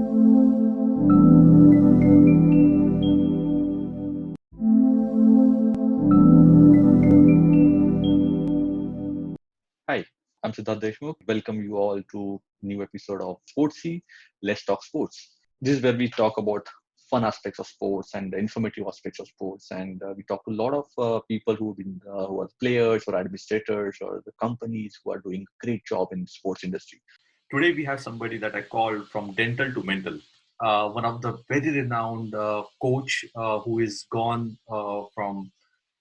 Hi, I'm Sid Deshmukh. Welcome you all to new episode of Sportsy, Let's Talk Sports. This is where we talk about fun aspects of sports and the informative aspects of sports, and we talk to a lot of people who are players or administrators or the companies who are doing a great job in the sports industry. Today we have somebody that I call from dental to mental. One of the very renowned coach who is gone from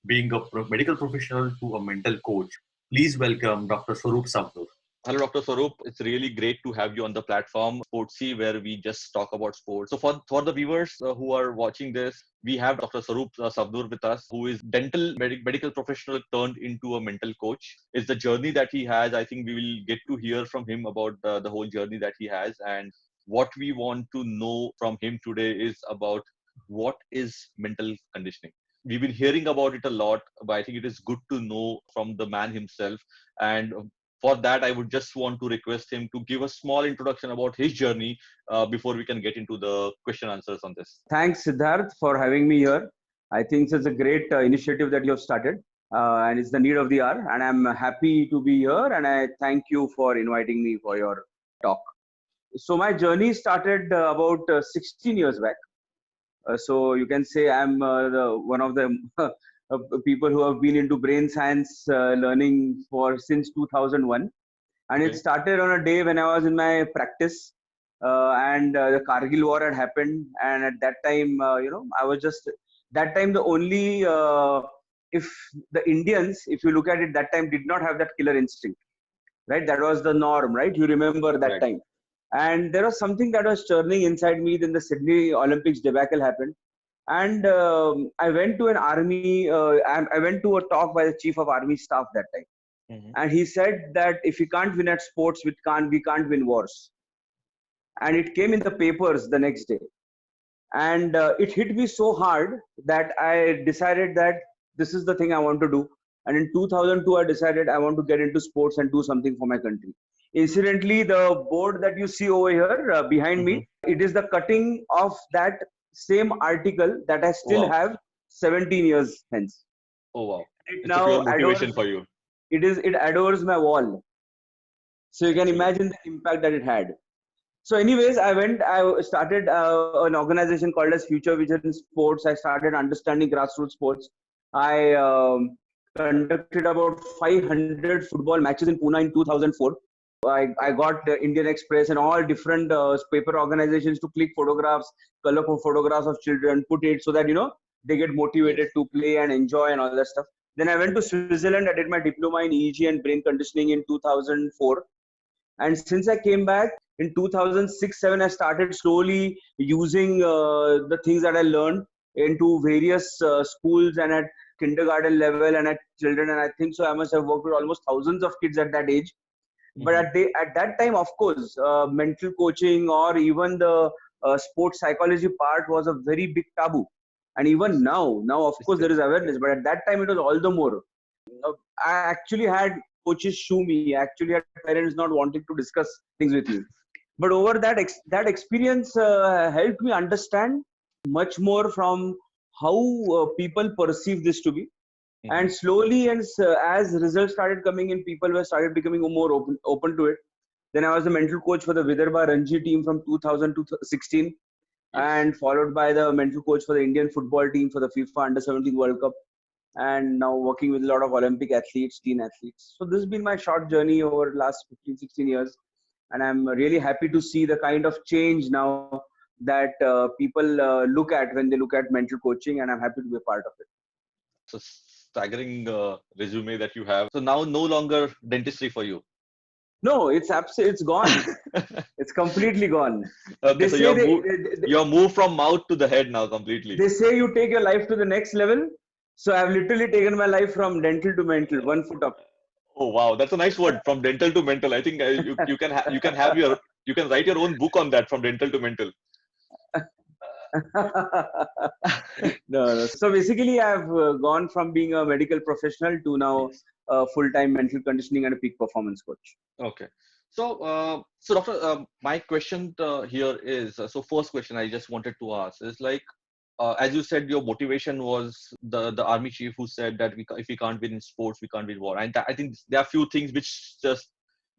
being a medical professional to a mental coach. Please welcome Dr. SWAROOP SAVANUR. Hello, Dr. Swaroop. It's really great to have you on the platform Sportsy, where we just talk about sports. So for the viewers who are watching this, we have Dr. Swaroop Savnur with us, who is medical professional turned into a mental coach. It's the journey that he has. I think we will get to hear from him about the whole journey that he has. And what we want to know from him today is about what is mental conditioning. We've been hearing about it a lot, but I think it is good to know from the man himself. And for that, I would just want to request him to give a small introduction about his journey before we can get into the question answers on this. Thanks, Siddharth, for having me here. I think it's a great initiative that you have started, and it's the need of the hour. And I'm happy to be here, and I thank you for inviting me for your talk. So my journey started about 16 years back. So you can say I'm one of the people who have been into brain science learning for since 2001. And Okay. it started on a day when I was in my practice, and the Kargil war had happened. And at that time, I was just that time the only if the Indians, if you look at it, that time did not have that killer instinct, right? That was the norm, right? You remember that Right. time. And there was something that was churning inside me. Then the Sydney Olympics debacle happened, and I went to an army. I went to a talk by the chief of army staff that time. Mhm. And he said that if we can't win at sports, we can't win wars. And it came in the papers the next day. And it hit me so hard that I decided that this is the thing I want to do. And in 2002, I decided I want to get into sports and do something for my country. Incidentally, the board that you see over here behind me, it is the cutting of that same article that I still Wow. have 17 years hence. Oh wow! It It's a now pure motivation adores, for you. it adores my wall. So you can Excellent. imagine the impact that it had. So anyways, I started an organization called as Future Vision Sports. I started understanding grassroots sports. I conducted about 500 football matches in Pune in 2004. I got Indian Express and all different paper organizations to click photographs, colorful photographs of children, put it so that, they get motivated to play and enjoy and all that stuff. Then I went to Switzerland. I did my diploma in EEG and brain conditioning in 2004. And since I came back in 2006-7, I started slowly using the things that I learned into various schools and at kindergarten level and at children. And I think so I must have worked with almost thousands of kids at that age. But at that time, of course, mental coaching or even the sports psychology part was a very big taboo. And even now, of course, there is awareness. But at that time, it was all the more. I actually had coaches shoo me. I actually had parents not wanting to discuss things with me. But over that experience helped me understand much more from how people perceive this to be. And slowly, and as results started coming in, people were started becoming more open to it. Then I was the mental coach for the Vidarbha Ranji team from 2000 to 16, and followed by the mental coach for the Indian football team for the FIFA Under-17 World Cup, and now working with a lot of Olympic athletes, teen athletes. So this has been my short journey over the last 15, 16 years. And I'm really happy to see the kind of change now that people look at when they look at mental coaching, and I'm happy to be a part of it. It's a staggering resume that you have. So now no longer dentistry for you. No, it's gone. It's completely gone. Okay, They so say you're moved from mouth to the head now completely. they say you take your life to the next level. So I've literally taken my life from dental to mental, 1 foot up. Oh wow, that's a nice word, from dental to mental. I think you can have you can write your own book on that, from dental to mental. No. So basically, I've gone from being a medical professional to now Yes. a full-time mental conditioning and a peak performance coach. Okay. So Doctor, my question here is so first question I just wanted to ask is like, as you said, your motivation was the army chief who said that if we can't win in sports, we can't win war. And I think there are few things which just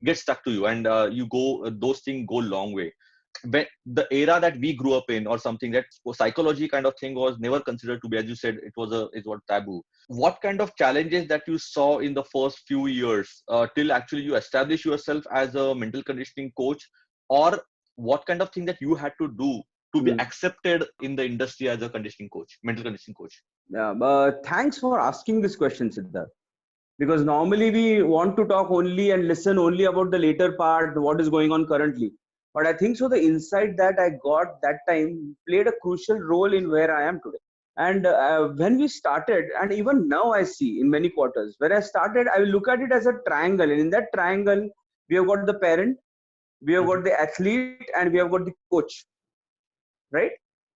get stuck to you, and you go those things go long way. When the era that we grew up in, or something that psychology kind of thing was never considered to be, as you said, it was taboo. What kind of challenges that you saw in the first few years till actually you establish yourself as a mental conditioning coach, or what kind of thing that you had to do to be accepted in the industry as a conditioning coach, mental conditioning coach? Yeah, but thanks for asking this question, Siddharth. Because normally we want to talk only and listen only about the later part, what is going on currently. But I think so the insight that I got that time played a crucial role in where I am today. And when we started, and even now I see in many quarters, when I started, I will look at it as a triangle. And in that triangle, we have got the parent, we have got the athlete, and we have got the coach, right?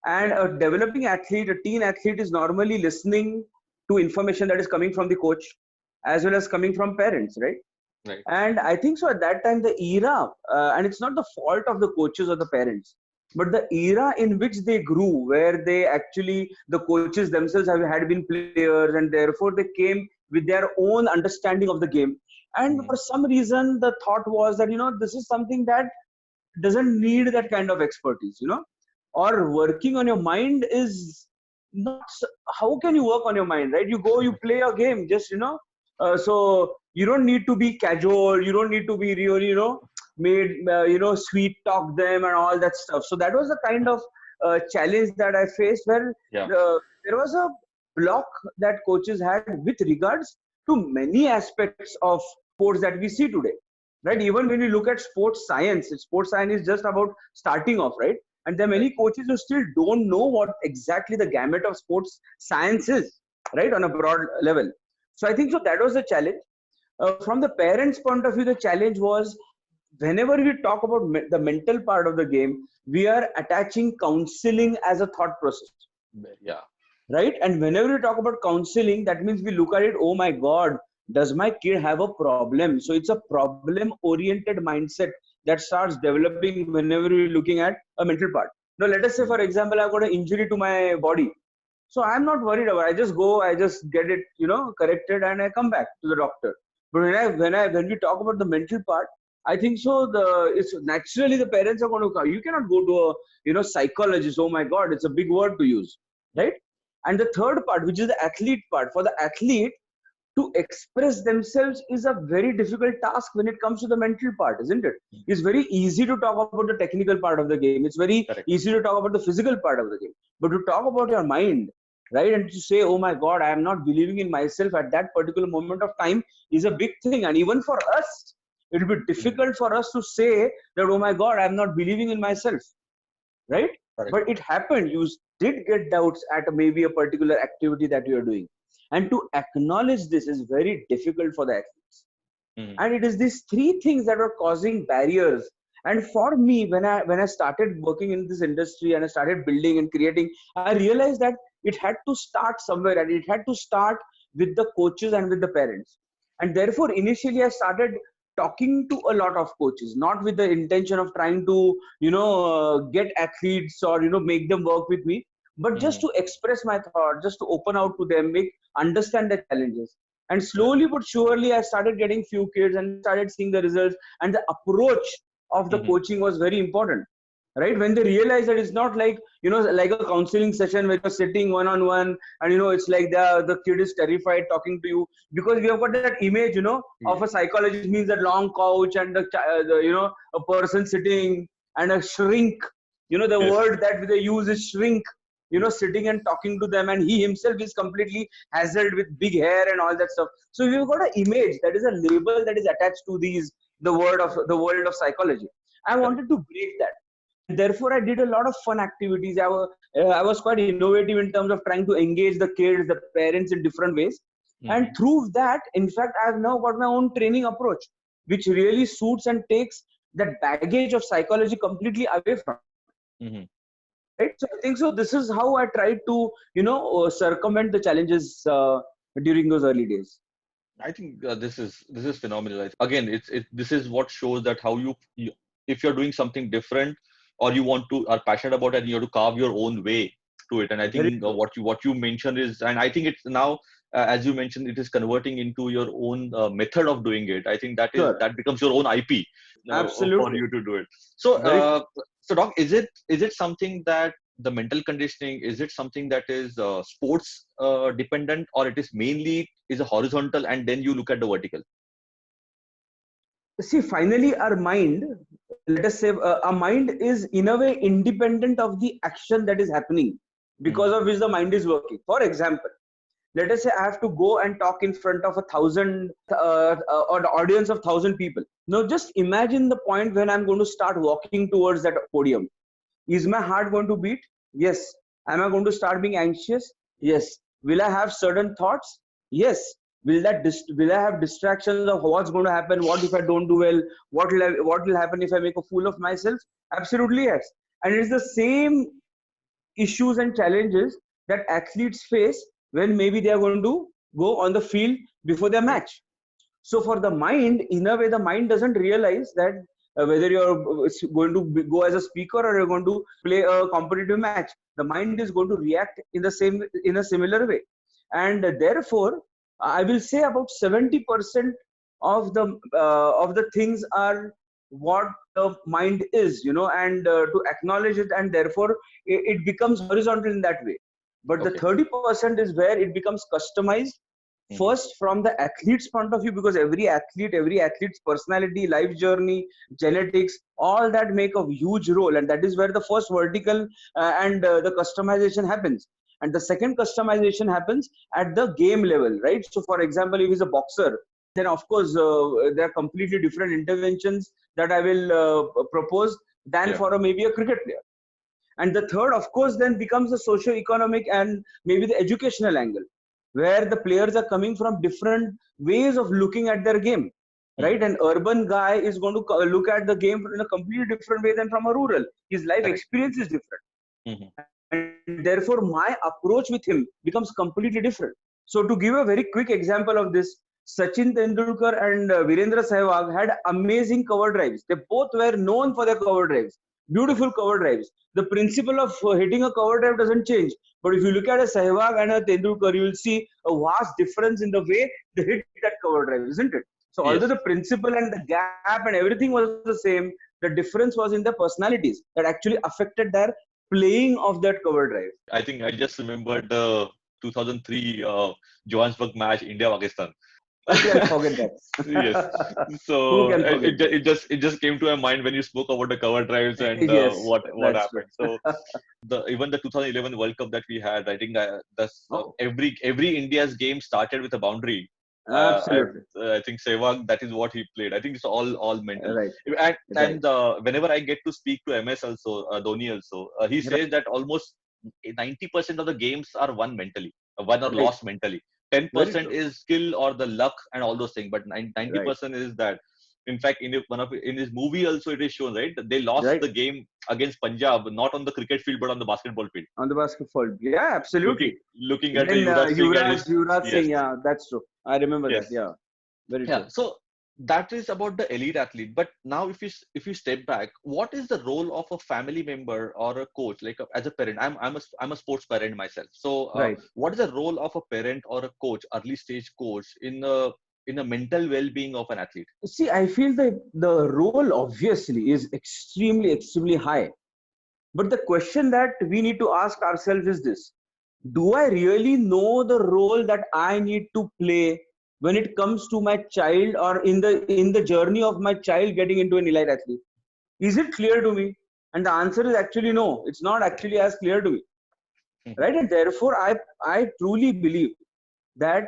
And a developing athlete, a teen athlete, is normally listening to information that is coming from the coach as well as coming from parents, right? Right. And I think so at that time, the era, and it's not the fault of the coaches or the parents, but the era in which they grew, where they actually, the coaches themselves had been players, and therefore they came with their own understanding of the game. And for some reason, the thought was that, this is something that doesn't need that kind of expertise, or working on your mind is not, how can you work on your mind, right? You go, you play a game, just, so you don't need to be casual, you don't need to be really, made, sweet talk them and all that stuff. So that was the kind of challenge that I faced, where there was a block that coaches had with regards to many aspects of sports that we see today, right? Even when you look at sports science is just about starting off, right? And there are many coaches who still don't know what exactly the gamut of sports science is, right, on a broad level. So I think so that was the challenge. From the parents' point of view, the challenge was, whenever we talk about the mental part of the game, we are attaching counseling as a thought process. Yeah. Right? And whenever we talk about counseling, that means we look at it, oh my God, does my kid have a problem? So it's a problem-oriented mindset that starts developing whenever we're looking at a mental part. Now, let us say, for example, I've got an injury to my body. So I'm not worried about it. I just go, I just get it, corrected, and I come back to the doctor. But when we talk about the mental part, I think so it's naturally the parents are going to come. You cannot go to a psychologist. Oh my God, it's a big word to use, right? And the third part, which is the athlete part, for the athlete to express themselves is a very difficult task when it comes to the mental part, isn't it? It's very easy to talk about the technical part of the game. It's very easy to talk about the physical part of the game. But to talk about your mind, right, and to say, oh my God, I am not believing in myself at that particular moment of time is a big thing. And even for us, it will be difficult for us to say that, oh my God, I am not believing in myself, right? But it happened. You did get doubts at maybe a particular activity that you are doing. And to acknowledge this is very difficult for the athletes. And it is these three things that are causing barriers. And for me, when I started working in this industry and I started building and creating, I realized that it had to start somewhere, and it had to start with the coaches and with the parents. And therefore, initially, I started talking to a lot of coaches, not with the intention of trying to, get athletes or, make them work with me, but just to express my thought, just to open out to them, understand the challenges. And slowly but surely, I started getting few kids and started seeing the results. And the approach of the coaching was very important, right? When they realize that it's not like, like a counseling session where you're sitting one-on-one and, it's like the kid is terrified talking to you, because we have got that image, of a psychologist means that long couch and a person sitting and a shrink, the word that they use is shrink, sitting and talking to them, and he himself is completely hassled with big hair and all that stuff. So we've got an image, that is a label that is attached to the world of psychology. I wanted to break that. Therefore, I did a lot of fun activities. I was quite innovative in terms of trying to engage the kids, the parents in different ways. And through that, in fact, I have now got my own training approach, which really suits and takes that baggage of psychology completely away from. Right? So I think so. This is how I tried to, circumvent the challenges during those early days. I think this is phenomenal. Again, this is what shows that how you if you're doing something different or you want to are passionate about it, and you have to carve your own way to it. And I Very think true. what you mentioned is, and I think it's now as you mentioned, it is converting into your own method of doing it. I think Sure. that becomes your own IP for Absolutely. you to do it. So Very true. so Doc, is it something that the mental conditioning, is it something that is sports dependent, or it is mainly is a horizontal and then you look at the vertical? See, finally, our mind, let us say, our mind is in a way independent of the action that is happening, because Hmm. of which the mind is working. For example, let us say I have to go and talk in front of 1,000 or the audience of 1,000 people. Now, just imagine the point when I'm going to start walking towards that podium. Is my heart going to beat? Yes. Am I going to start being anxious? Yes. Will I have certain thoughts? Yes. Will I have distractions of what's going to happen? What if I don't do well? What will happen if I make a fool of myself? Absolutely yes. And it's the same issues and challenges that athletes face when maybe they are going to go on the field before their match. So for the mind, in a way, the mind doesn't realize that whether you're going to go as a speaker or you're going to play a competitive match, the mind is going to react in a similar way. And therefore, I will say about 70% of the things are what the mind is, and to acknowledge it, and therefore it becomes horizontal in that way. But the Okay. 30% is where it becomes customized, Hmm. first from the athlete's point of view, because every athlete's personality, life journey, genetics, all that make a huge role, and that is where the first vertical and the customization happens. And the second customization happens at the game level, right? So for example, if he's a boxer, then of course there are completely different interventions that I will propose than Yeah. for maybe a cricket player. And the third, of course, then becomes the socio-economic and maybe the educational angle, where the players are coming from different ways of looking at their game, right? Hmm. An urban guy is going to look at the game in a completely different way than from a rural. His life Correct. experience is different, Hmm. and therefore my approach with him becomes completely different. So to give a very quick example of this, Sachin Tendulkar and Virendra Sehwag had amazing cover drives. They both were known for their cover drives, Correct. beautiful cover drives. The principle of hitting a cover drive doesn't change. But if you look at a Sehwag and a Tendulkar, you will see a vast difference in the way they hit that cover drive, isn't it? So although the Yes. principle and the gap and everything was the same, the difference was in their personalities that actually affected their playing of that cover drive. I think I just remembered the 2003 Johannesburg match, India-Pakistan. Who can forget Yes. that? Who So can forget that? it just came to my mind when you spoke about the cover drives and Yes, what that's true. happened. So the even the 2011 World Cup that we had, I think Oh, every India's game started with a boundary. absolutely. I think Sehwag, that is what he played. I think it's all mental. Right, right, And whenever I get to speak to MS also, Dhoni also, he right, says that almost 90% of the games are won or right. lost mentally. Very 10% true. is skill or the luck and all those things, but Right, 90% is that. In fact, in his movie also it is shown, right? They lost right. the game against Punjab not on the cricket field but on the basketball field. On the basketball. Yeah, absolutely. Looking at the When Yuvraj Singh and his Yuvraj yes, Singh, yeah, that's true. I remember that. yes. Yeah, very Yeah, true. so that is about the elite athlete. But now, if you step back, what is the role of a family member or a coach? Like as a parent, I'm a sports parent myself. So, Right. what is the role of a parent or a coach, early stage coach, in the mental well-being of an athlete? See, I feel that the role obviously is extremely high. But the question that we need to ask ourselves is this: do I really know the role that I need to play when it comes to my child, or in the journey of my child getting into an elite athlete? Is it clear to me? And the answer is actually no. It's not actually as clear to me, Mhm. right? And therefore, I truly believe that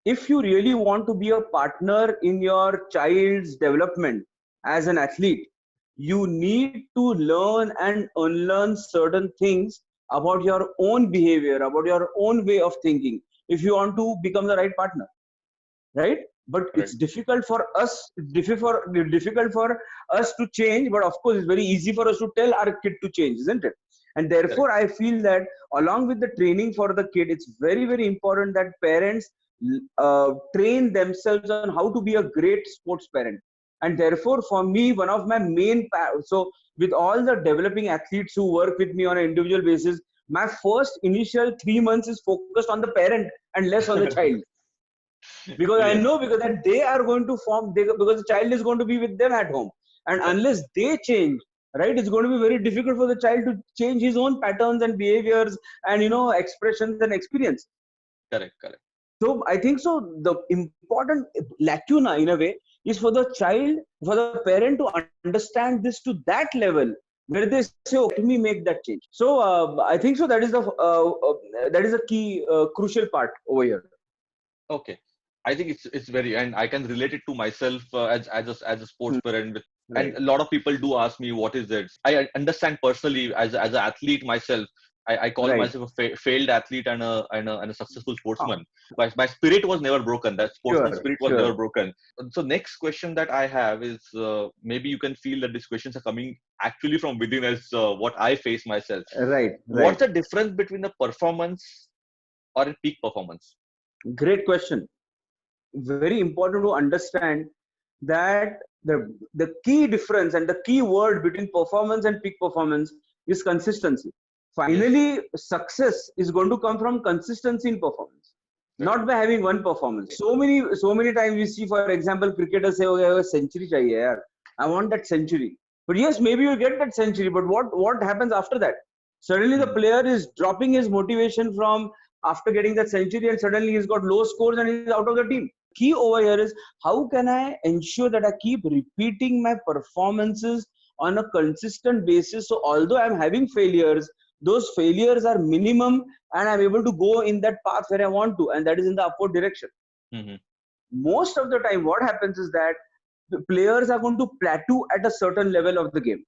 if you really want to be a partner in your child's development as an athlete, you need to learn and unlearn certain things about your own behavior, about your own way of thinking, if you want to become the right partner, right? But it's Correct. difficult for us, difficult for us to change, but of course it's very easy for us to tell our kid to change, isn't it? And Correct. therefore I feel that along with the training for the kid, it's very important that parents train themselves on how to be a great sports parent. And therefore, for me, one of my main so with all the developing athletes who work with me on an individual basis, my first initial 3 months is focused on the parent and less on the child. Because I Yes, know because that they are going to form because the child is going to be with them at home, and correct, unless they change, right, it's going to be very difficult for the child to change his own patterns and behaviors and expressions and experience. correct, correct. So I think so the important lacuna in a way is for the child, for the parent to understand this to that level where they say, okay, let me make that change. So I think so that is a key crucial part over here. Okay, I think it's very, and I can relate it to myself as a sports parent. And Right, a lot of people do ask me what is it. I understand personally as an athlete myself. I call right. myself a failed athlete and a successful Ah, sportsman. My spirit was never broken. That sportsman sure, spirit was never sure. broken. So next question that I have is maybe you can feel that these questions are coming actually from within as what I face myself. Right, What's right. the difference between the performance or a peak performance? Great question. Very important to understand that the key difference and the key word between performance and peak performance is consistency. Yes, Finally, success is going to come from consistency in performance, correct. not by having one performance. So many times we see, for example, cricketers say, "Okay, a century chahiye yaar. I want that century." But yes, maybe you get that century, but what happens after that? Suddenly, the Hmm. player is dropping his motivation from after getting that century, and suddenly he's got low scores and he's out of the team. Key over here is how can I ensure that I keep repeating my performances on a consistent basis. So although I'm having failures, those failures are minimum and I'm able to go in that path where I want to, and that is in the upward direction. Hmm. Most of the time, what happens is that the players are going to plateau at a certain level of the game.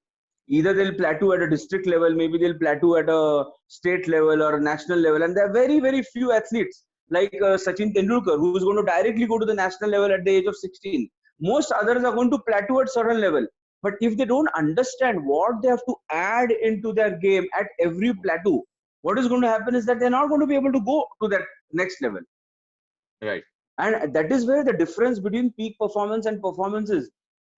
Either they'll plateau at a district level, maybe they'll plateau at a state level or a national level, and there are very, very few athletes like Sachin Tendulkar who's going to directly go to the national level at the age of 16. Most others are going to plateau at certain level. But if they don't understand what they have to add into their game at every plateau, what is going to happen is that they're not going to be able to go to that next level. Right. And that is where the difference between peak performance and performance is.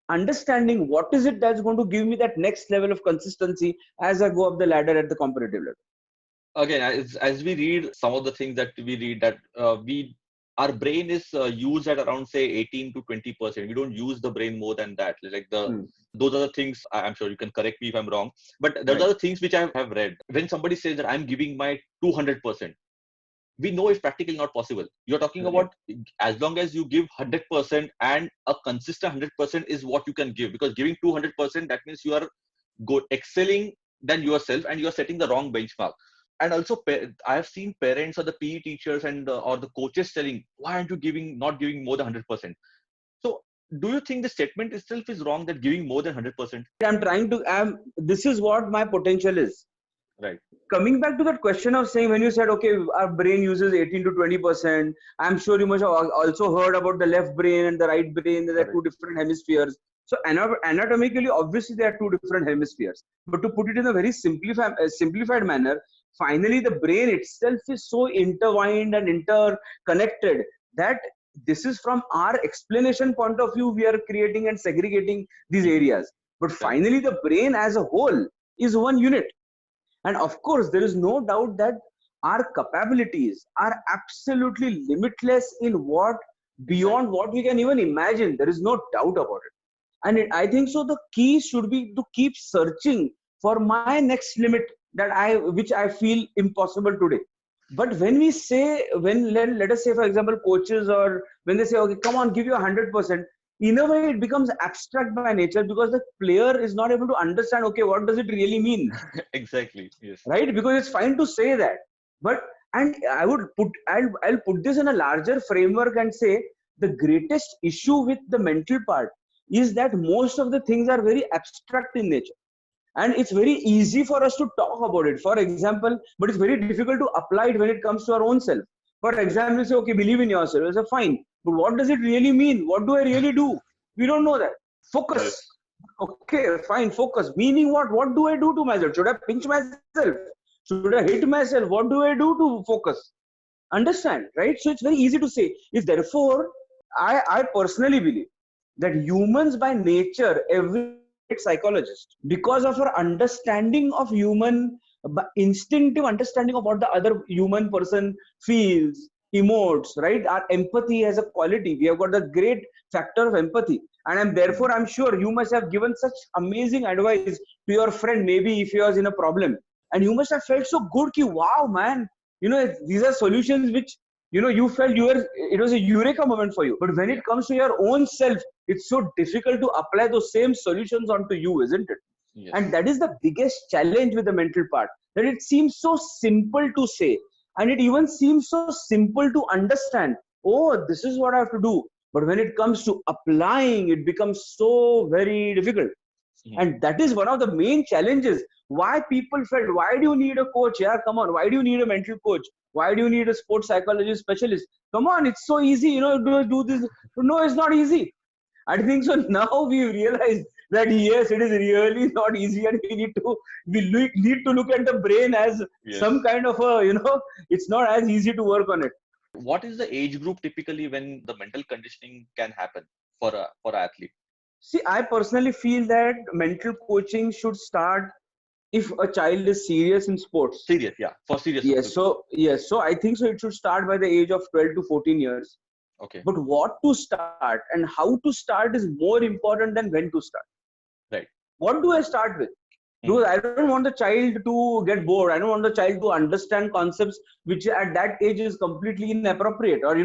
Understanding what is it that's going to give me that next level of consistency as I go up the ladder at the competitive level. Again, as we read some of the things that we read, that we our brain is used at around say 18 to 20%. We don't use the brain more than that. Like Hmm. those are the things. I'm sure you can correct me if I'm wrong, but those Right. are the things which I have read. When somebody says that I'm giving my 200%, we know it's practically not possible. You're talking Right. about as long as you give 100% and a consistent 100% is what you can give, because giving 200%, that means you are excelling than yourself and you are setting the wrong benchmark. And also I have seen parents or the PE teachers and or the coaches telling, why aren't you not giving more than 100%? So do you think the statement itself is wrong, that giving more than 100%? I'm trying to, this is what my potential is. Right. Coming back to that question of saying, when you said, okay, our brain uses 18 to 20%, I'm sure you must have also heard about the left brain and the right brain. There are two Correct. different hemispheres. So anatomically, obviously, there are two different hemispheres. But to put it in a very simplified manner, finally, the brain itself is so intertwined and interconnected that this is from our explanation point of view, we are creating and segregating these Hmm. areas. But Correct. finally, the brain as a whole is one unit. And of course, there is no doubt that our capabilities are absolutely limitless in what beyond Exactly. what we can even imagine. There is no doubt about it. And I think so. The key should be to keep searching for my next limit which I feel impossible today. But when we say, let us say, for example, coaches, or when they say, okay, come on, give you 100%, in a way it becomes abstract by nature because the player is not able to understand, okay, what does it really mean? Exactly. Yes. Right? Because it's fine to say that, but and I'll put this in a larger framework and say the greatest issue with the mental part is that most of the things are very abstract in nature, and it's very easy for us to talk about it, for example, but it's very difficult to apply it when it comes to our own self. For Correct. example, you say, okay, believe in yourself. I say, fine, but what does it really mean? What do I really do? We don't know that. Focus. Yes. Okay, fine, focus. Meaning what? What do I do to myself? Should I pinch myself? Should I hit myself? What do I do to focus? Understand, right? So it's very easy to say. If therefore, I personally believe that humans by nature, every great psychologist, because of our understanding of human, instinctive understanding of what the other human person feels, emotes, right? Our empathy as a quality. We have got the great factor of empathy. And therefore, I'm sure you must have given such amazing advice to your friend, maybe if he was in a problem. And you must have felt so good, ki, wow, man, these are solutions which you felt it was a eureka moment for you. But when it comes to your own self, it's so difficult to apply those same solutions onto you, isn't it? Yes. And that is the biggest challenge with the mental part, that it seems so simple to say, and it even seems so simple to understand. Oh, this is what I have to do. But when it comes to applying, it becomes so very difficult. And that is one of the main challenges. Why people felt, why do you need a coach? Yeah, come on. Why do you need a mental coach? Why do you need a sports psychologist specialist? Come on, it's so easy, do this. No, it's not easy. I think so. Now we realize that yes, it is really not easy, and we need to look at the brain as some kind of it's not as easy to work on it. What is the age group typically when the mental conditioning can happen for an athlete? See, I personally feel that mental coaching should start if a child is serious in sports. Serious, yeah, for serious. Yes, so I think so. It should start by the age of 12 to 14 years. Okay. But what to start and how to start is more important than when to start. Right. What do I start with? Because I don't want the child to get bored. I don't want the child to understand concepts which at that age is completely inappropriate or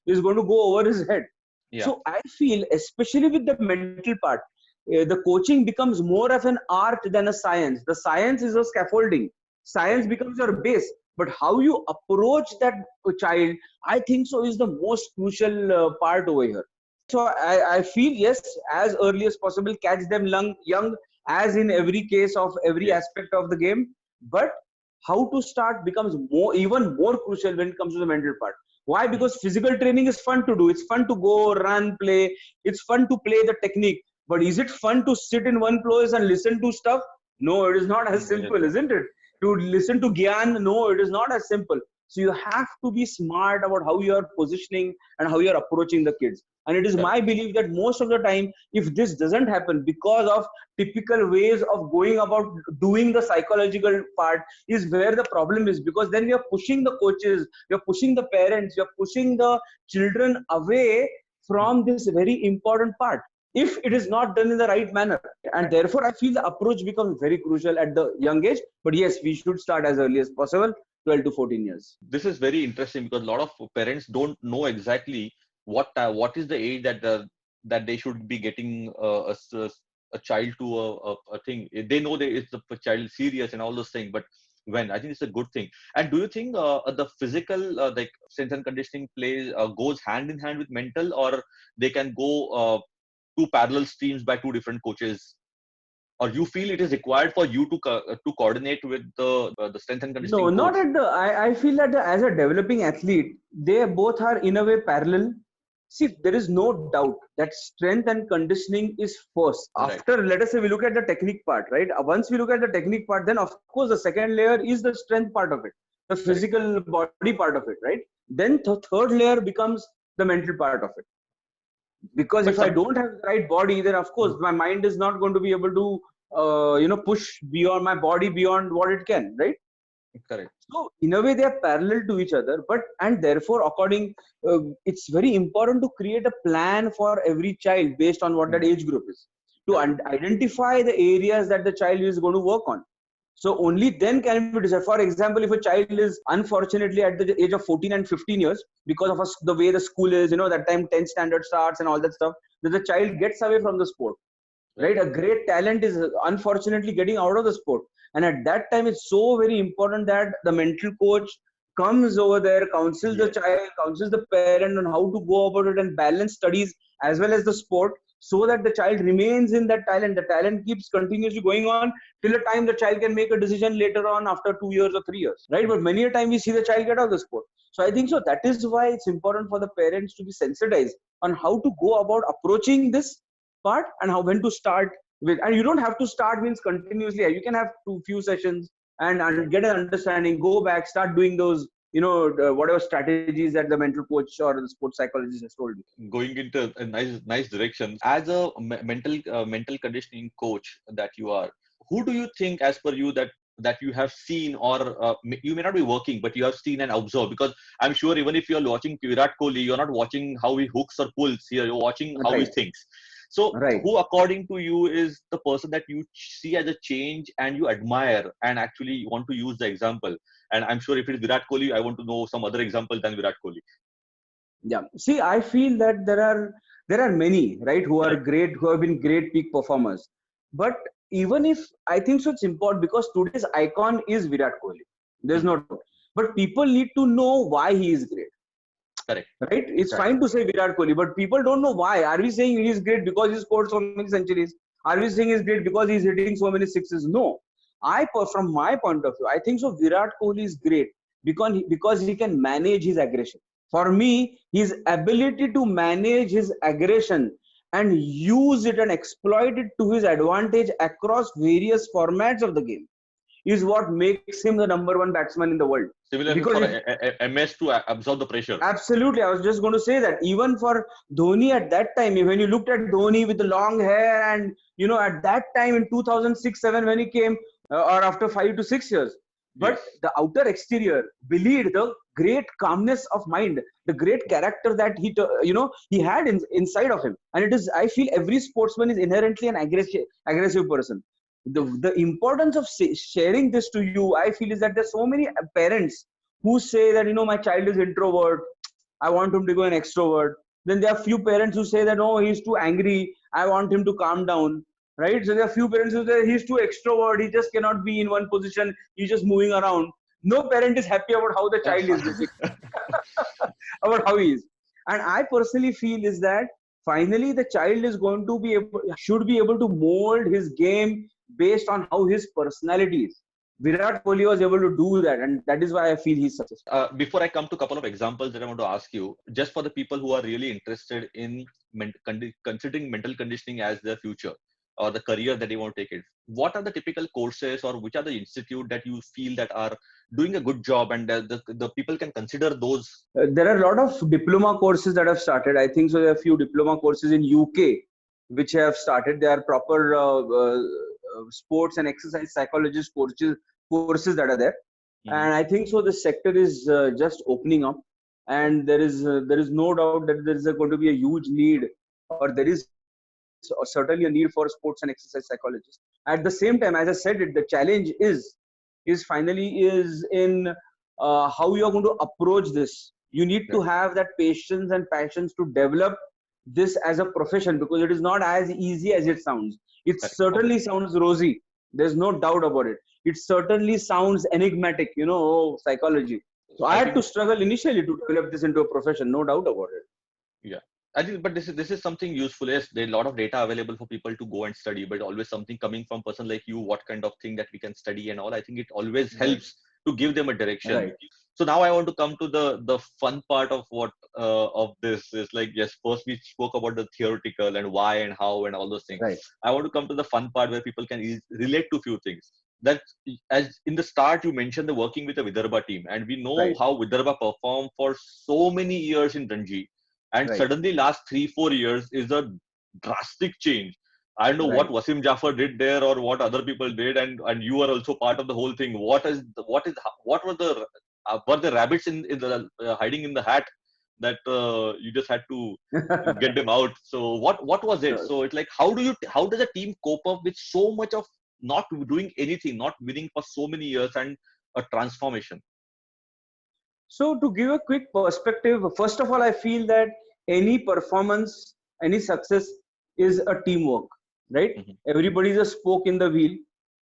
is going to go over his head. Yeah. So I feel, especially with the mental part, the coaching becomes more of an art than a science. The science is a scaffolding. Science becomes your base. But how you approach that child, I think so, is the most crucial part over here. So I feel, yes, as early as possible, catch them young, as in every case of every aspect of the game. But how to start becomes even more crucial when it comes to the mental part. Why? Because physical training is fun to do. It's fun to go, run, play. It's fun to play the technique. But is it fun to sit in one place and listen to stuff? No, it is not as simple, isn't it? To listen to Gyan, no, it is not as simple. So you have to be smart about how you are positioning and how you are approaching the kids. And it is my belief that most of the time, if this doesn't happen because of typical ways of going about doing the psychological part, is where the problem is. Because then we are pushing the coaches, we are pushing the parents, we are pushing the children away from this very important part, if it is not done in the right manner. And therefore, I feel the approach becomes very crucial at the young age. But yes, we should start as early as possible, 12 to 14 years. This is very interesting because a lot of parents don't know exactly what is the age that they should be getting a child to a thing. They know that it's the child serious and all those things, but when I think it's a good thing. And do you think the physical like strength and conditioning plays goes hand in hand with mental, or they can go two parallel streams by two different coaches? Or you feel it is required for you to coordinate with the strength and conditioning? No, not at the. I feel that as a developing athlete, they both are in a way parallel. See, there is no doubt that strength and conditioning is first. After, let us say, we look at the technique part, right? Once we look at the technique part, then of course the second layer is the strength part of it, the physical body part of it, right? Then the third layer becomes the mental part of it. Because if I don't have the right body, then of course my mind is not going to be able to push beyond my body beyond what it can, right? Correct. So in a way they are parallel to each other, and therefore it's very important to create a plan for every child based on what that age group is, to identify the areas that the child is going to work on. So only then can we decide. For example, if a child is unfortunately at the age of 14 and 15 years, because of the way the school is, that time 10th standard starts and all that stuff, that the child gets away from the sport, right? A great talent is unfortunately getting out of the sport. And at that time, it's so very important that the mental coach comes over there, counsels the child, counsels the parent on how to go about it and balance studies as well as the sport, so that the child remains in that talent. The talent keeps continuously going on till the time the child can make a decision later on after 2 years or 3 years, right? But many a time we see the child get out of the sport. So I think so that is why it's important for the parents to be sensitized on how to go about approaching this part and when to start with. And you don't have to start means continuously. You can have few sessions and get an understanding, go back, start doing those whatever strategies that the mental coach or the sports psychologist has told you. Going into a nice direction. As a mental conditioning coach that you are, who do you think, as per you, that you have seen, or you may not be working, but you have seen and observed? Because I'm sure even if you're watching Virat Kohli, you're not watching how he hooks or pulls here, you're watching how he Right. thinks. So Right. who, according to you, is the person that you see as a change and you admire and actually want to use the example? And I'm sure if it's Virat Kohli, I want to know some other example than Virat Kohli. Yeah. See, I feel that there are many, right, who are Correct. great, who have been great peak performers. But even if I think so, it's important because today's icon is Virat Kohli. There's Mhm. no doubt. But people need to know why he is great. Correct. Right? It's Right. fine to say Virat Kohli, but people don't know why. Are we saying he's great because he scored so many centuries? Are we saying he's great because he's hitting so many sixes? No. From my point of view, I think so. Virat Kohli is great because he can manage his aggression. For me, his ability to manage his aggression and use it and exploit it to his advantage across various formats of the game is what makes him the #1 batsman in the world. Similarly Because for if, MS to absorb the pressure. absolutely, I was just going to say that even for Dhoni at that time, when you looked at Dhoni with the long hair, and at that time in 2006-7 when he came, or after 5 to 6 years, but Yes. the outer exterior belied the great calmness of mind, the great character that he had inside of him. And it is, I feel, every sportsman is inherently an aggressive person. The importance of sharing this to you, I feel, is that there's so many parents who say that my child is introvert, I want him to go an extrovert. Then there are few parents who say that no, he's too angry, I want him to calm down. Right? So there are few parents who say he's too extrovert, he just cannot be in one position, he's just moving around. No parent is happy about how the child is, basically. About how he is. And I personally feel is that finally the child is going to should be able to mold his game based on how his personality is. Virat Kohli was able to do that, and that is why I feel he's successful. Before I come to a couple of examples that I want to ask you, just for the people who are really interested in considering mental conditioning as their future or the career that they want to take it, what are the typical courses or which are the institute that you feel that are doing a good job and the people can consider those? There are a lot of diploma courses that have started. I think so. There are a few diploma courses in UK which have started. They are proper sports and exercise psychologist courses that are there. And I think so. The sector is just opening up, and there is no doubt that there is going to be a huge need, or there is certainly a need for sports and exercise psychologists. At the same time, as I said, the challenge is finally in how you are going to approach this. You need to have that patience and passions to develop this as a profession, because it is not as easy as it sounds. It certainly sounds rosy. There's no doubt about it. It certainly sounds enigmatic, psychology. So I had to struggle initially to develop this into a profession, no doubt about it. Yeah. I think, but this is something useful. Yes, there are a lot of data available for people to go and study, but always something coming from a person like you, what kind of thing that we can study and all. I think it always helps to give them a direction. Right. So now I want to come to the fun part of what of this is like. Yes, first we spoke about the theoretical and why and how and all those things. Right. I want to come to the fun part where people can relate to few things. That, as in the start you mentioned the working with the Vidarbha team, and we know how Vidarbha performed for so many years in Ranji. And suddenly last 3-4 years is a drastic change. I don't know what Wasim Jaffer did there or what other people did, and you are also part of the whole thing. What were the rabbits in the hiding in the hat that you just had to get them out? So what was it? So it's like, how does a team cope up with so much of not doing anything, not winning for so many years, and a transformation? So to give a quick perspective, first of all, I feel that any performance, any success is a teamwork, right? Everybody is a spoke in the wheel.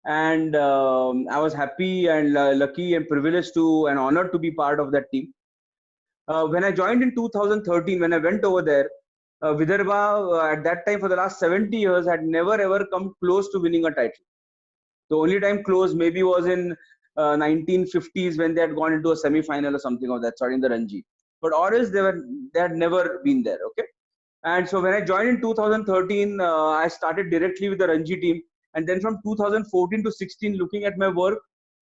And I was happy and lucky and privileged to and honored to be part of that team. When I joined in 2013, when I went over there, Vidarbha at that time for the last 70 years had never ever come close to winning a title. The only time close maybe was in 1950s when they had gone into a semi-final or something of that sort in the Ranji. But or else they had never been there. Okay. And so when I joined in 2013, I started directly with the Ranji team. And then from 2014 to 16, looking at my work,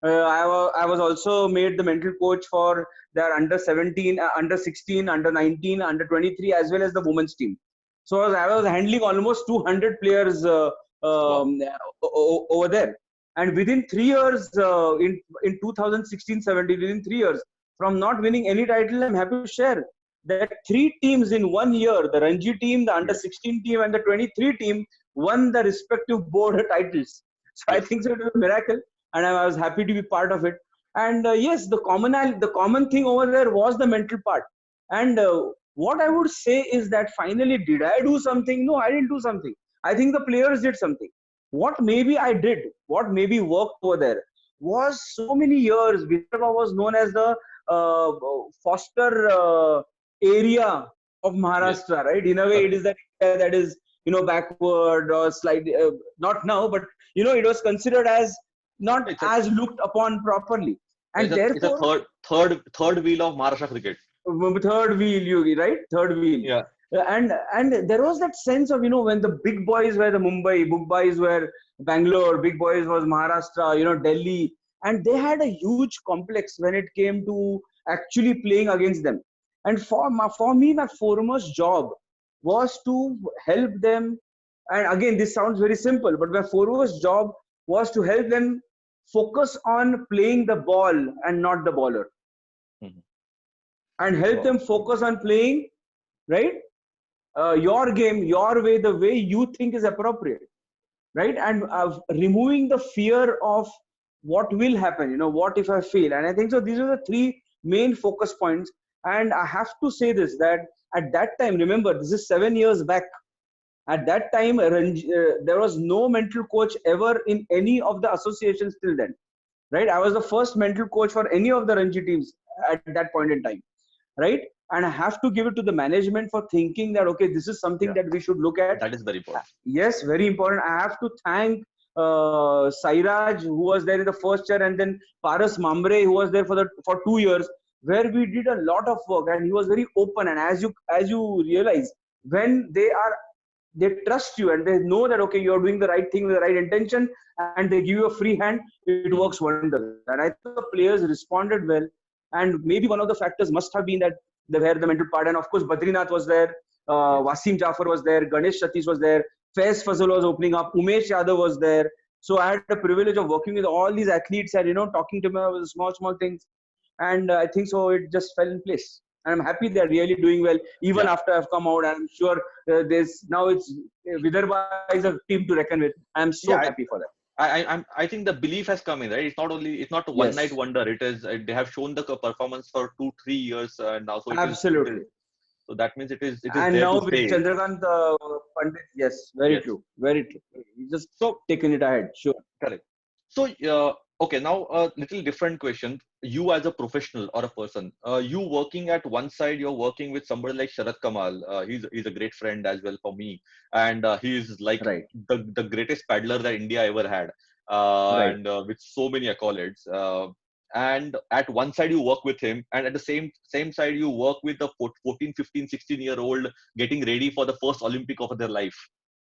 I was also made the mental coach for their under 17, under 16, under 19, under 23, as well as the women's team. So I was handling almost 200 players Wow. over there. And within 3 years, in 2016-17, within 3 years, from not winning any title, I'm happy to share that 3 teams in 1 year, the Ranji team, the under Yes. 16 team, and the 23 team, won the respective board titles. So I Yes. think so it was a miracle, and I was happy to be part of it. And yes, the common thing over there was the mental part. And what I would say is that finally, did I do something? No, I didn't do something. I think the players did something. What maybe I did, what maybe worked over there, was so many years. Vidarbha was known as the uh, foster area of Yes. Maharashtra, right? In a way, it Correct. is that area that is backward or slightly not now, but it was considered as not It's a as looked upon properly, and it's a therefore third wheel of Maharashtra cricket. third wheel, you right, third wheel. Yeah. And there was that sense of when the big boys were the Mumbai, big boys were Bangalore, big boys was Maharashtra, Delhi, and they had a huge complex when it came to actually playing against them. And for me, my foremost job was to help them. And again, this sounds very simple, but my foremost job was to help them focus on playing the ball and not the baller, Mhm. and help Wow. them focus on playing, right, your game, your way, the way you think is appropriate, right, and removing the fear of what will happen, what if I fail. And I think so these are the three main focus points. And I have to say this, that at that time, remember, this is 7 years back. At that time, there was no mental coach ever in any of the associations till then, right? I was the first mental coach for any of the Ranji teams at that point in time, right? And I have to give it to the management for thinking that, okay, this is something Yeah. that we should look at. That is very important. Yes, very important. I have to thank Sairaj, who was there in the first year, and then Paras Mambre, who was there for 2 years, where we did a lot of work, and he was very open. And as you realize, when they trust you and they know that, okay, you're doing the right thing with the right intention, and they give you a free hand, it Mhm. works wonders. And I think the players responded well. And maybe one of the factors must have been that they were the mental part. And of course, Badrinath was there, Yes. Wasim Jafar was there, Ganesh Satish was there, Faiz Fazal was opening up, Umesh Yadav was there. So I had the privilege of working with all these athletes and talking to them about small things. And I think so it just fell in place. And I'm happy they're really doing well, even Yeah. after I've come out. And I'm sure there's now it's Vidarbha is a team to reckon with. I'm so Yeah. happy for that. I think the belief has come in, right? It's not a one night Yes, wonder. It is they have shown the performance for 2-3 years now. So absolutely. so that means it is And there now to with stay. Chandrakant Pandit, yes, very Yes. true, very true. You just So taken it ahead, sure. correct. So okay, now a little different question. You as a professional or a person, you working at one side, you're working with somebody like Sharat Kamal. He's a great friend as well for me, and he's like Right, the greatest paddler that India ever had, right. and with so many accolades. And at one side you work with him, and at the same side you work with the 14, 15, 16-year old getting ready for the first Olympic of their life.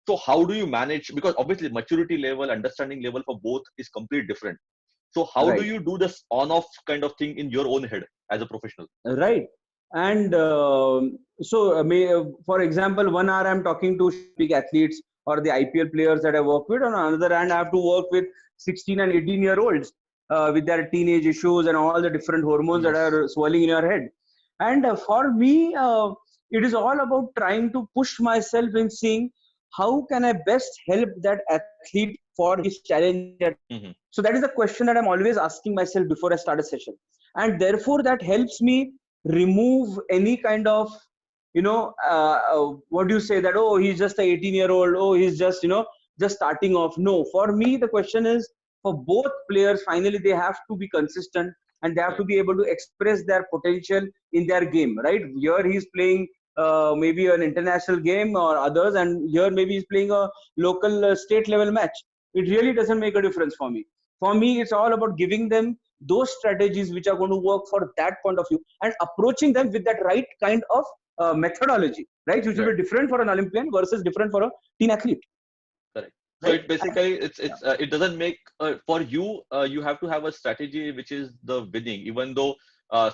So how do you manage, because obviously maturity level, understanding level for both is completely different. So how do Right. you do this on off kind of thing in your own head as a professional? Right. And for example, 1 hour I'm talking to big athletes or the IPL players that I work with. On another hand, I have to work with 16 and 18-year-olds with their teenage issues and all the different hormones that Yes. are swirling in your head. And for me, it is all about trying to push myself in seeing how can I best help that athlete for his challenge at hand. Hmm. So that is the question that I'm always asking myself before I start a session. And therefore that helps me remove any kind of what do you say, that oh, he's just a 18-year-old, oh, he's just starting off. No, for me the question is, for both players, finally they have to be consistent, and they have to Correct. be able to express their potential in their game, right? Here he's playing maybe an international game or others, and here maybe he's playing a local state level match. It really doesn't make a difference for me. For me, it's all about giving them those strategies which are going to work for that point of view, and approaching them with that right kind of methodology, right? Which will Right. be different for an Olympian versus different for a teen athlete. Correct. So right? it basically it doesn't make for you you have to have a strategy which is the winning, even though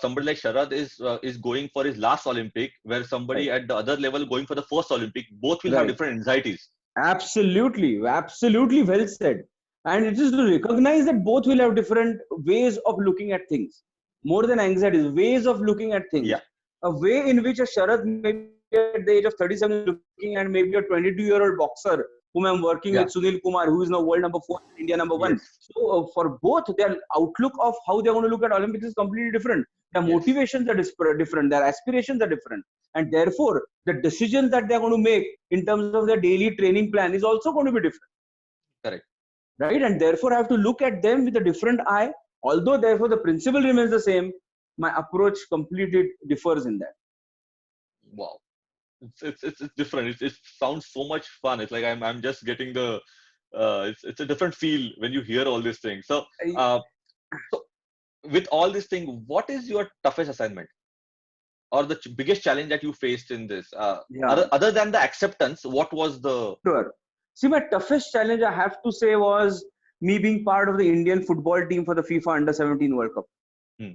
somebody like Sharad is going for his last Olympic, where somebody Right, at the other level going for the first Olympic. Both will have right. different anxieties. Absolutely, absolutely well said. And it is to recognize that both will have different ways of looking at things. More than anxieties, ways of looking at things. Yeah. A way in which a Sharad maybe at the age of 37 is looking at maybe a 22-year-old boxer whom I'm working with, Sunil Yeah. Kumar, who is now world number 4 and India number 1. Yes. So for both, their outlook of how they're going to look at Olympics is completely different. Their Yes. motivations are different. Their aspirations are different. And therefore, the decisions that they're going to make in terms of their daily training plan is also going to be different, Correct. right? And therefore, I have to look at them with a different eye. Although, therefore, the principle remains the same, my approach completely differs in that. Wow. It's different. It sounds so much fun. It's like I'm just getting the it's a different feel when you hear all these things. So I, uh, so with all these things, what is your toughest assignment or the biggest challenge that you faced in this? yeah, Other than the acceptance, what was the sure. See, my toughest challenge, I have to say, was me being part of the Indian football team for the FIFA Under 17 World Cup. hmm,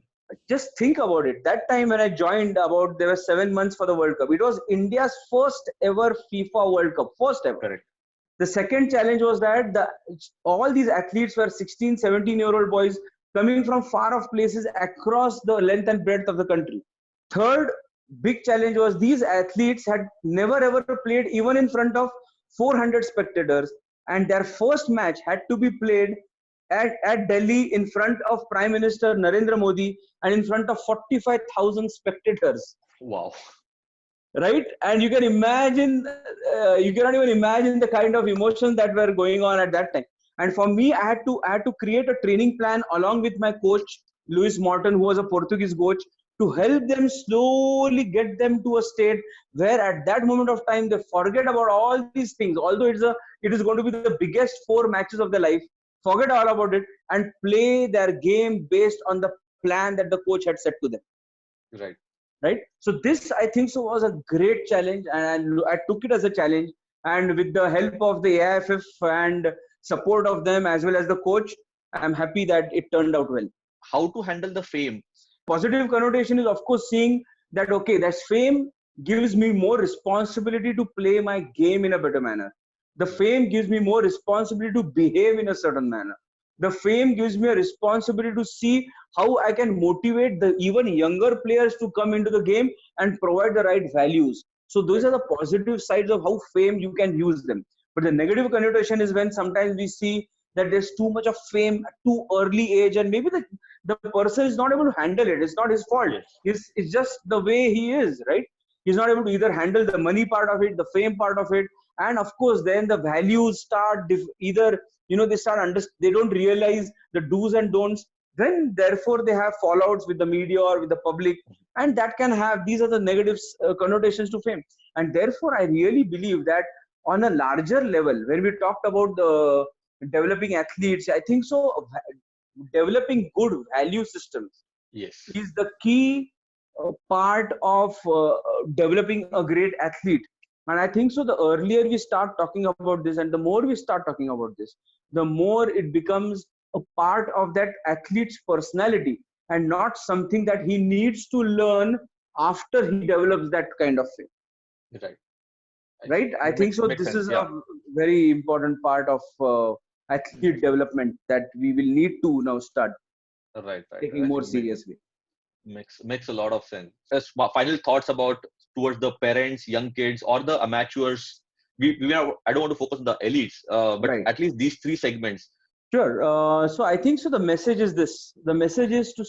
Just think about it. That time when I joined, there were 7 months for the World Cup. It was India's first ever FIFA World Cup, first ever. correct? The second challenge was that all these athletes were 16, 17-year-old boys coming from far off places across the length and breadth of the country. Third big challenge was these athletes had never ever played even in front of 400 spectators, and their first match had to be played at Delhi in front of Prime Minister Narendra Modi and in front of 45,000 spectators, Wow. right? And you cannot even imagine the kind of emotions that were going on at that time. And for me, I had to create a training plan along with my coach Luis Morton, who was a Portuguese coach, to help them slowly get them to a state where at that moment of time they forget about all these things, although it is going to be the biggest 4 matches of their life. Forget all about it and play their game based on the plan that the coach had set to them, Right. right? So this, I think so, was a great challenge, and I took it as a challenge. And with the help of the AIFF and support of them as well as the coach, I'm happy that it turned out well. How to handle the fame? Positive connotation is, of course, seeing that okay, that fame gives me more responsibility to play my game in a better manner. The fame gives me more responsibility to behave in a certain manner. The fame gives me a responsibility to see how I can motivate the even younger players to come into the game and provide the right values. So those Right. are the positive sides of how fame you can use them. But the negative connotation is when sometimes we see that there's too much of fame at too early age, and maybe the person is not able to handle it. It's not his fault. Yes. It's just the way he is, right? He's not able to either handle the money part of it, the fame part of it, and of course then the values start either they start they don't realize the do's and don'ts. Then therefore they have fallouts with the media or with the public, and that can have, these are the negative connotations to fame. And therefore I really believe that on a larger level, when we talked about the developing athletes, I think so developing good value systems Yes. is the key part of developing a great athlete. And I think so the earlier we start talking about this and the more we start talking about this, the more it becomes a part of that athlete's personality and not something that he needs to learn after he develops that kind of thing, Right. right? I think so Makes this sense. is Yeah. a very important part of athlete development that we will need to now start Right. Right. taking more seriously. Makes a lot of sense. Just final thoughts about towards the parents, young kids, or the amateurs. I don't want to focus on the elites, but Right. at least these three segments. Sure. So I think so. The message is this: the message is to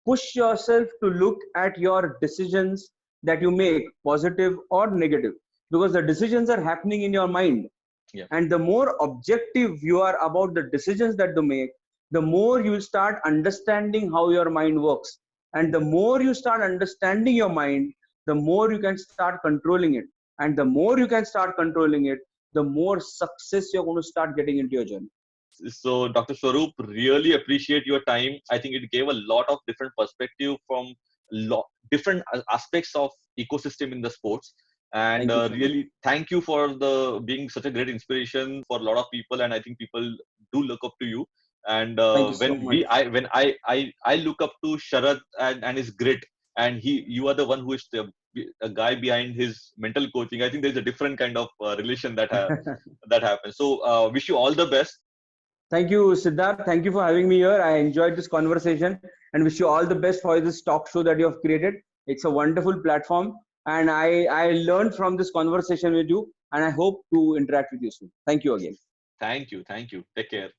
push yourself to look at your decisions that you make, positive or negative, because the decisions are happening in your mind. Yeah. And the more objective you are about the decisions that you make, the more you start understanding how your mind works. And the more you start understanding your mind, the more you can start controlling it. And the more you can start controlling it, the more success you're going to start getting into your journey. So, Dr. Swaroop, really appreciate your time. I think it gave a lot of different perspective from different aspects of ecosystem in the sports. And Thank you so much. really, thank you for the being such a great inspiration for a lot of people. And I think people do look up to you. And Thank you so much. when I look up to Sharad and his grit, and you are the one who is a guy behind his mental coaching. I think there's a different kind of relation that happens. So wish you all the best. Thank you, Siddharth. Thank you for having me here. I enjoyed this conversation and wish you all the best for this talk show that you have created. It's a wonderful platform, and I learned from this conversation with you, and I hope to interact with you soon. Thank you again. Thank you. Take care.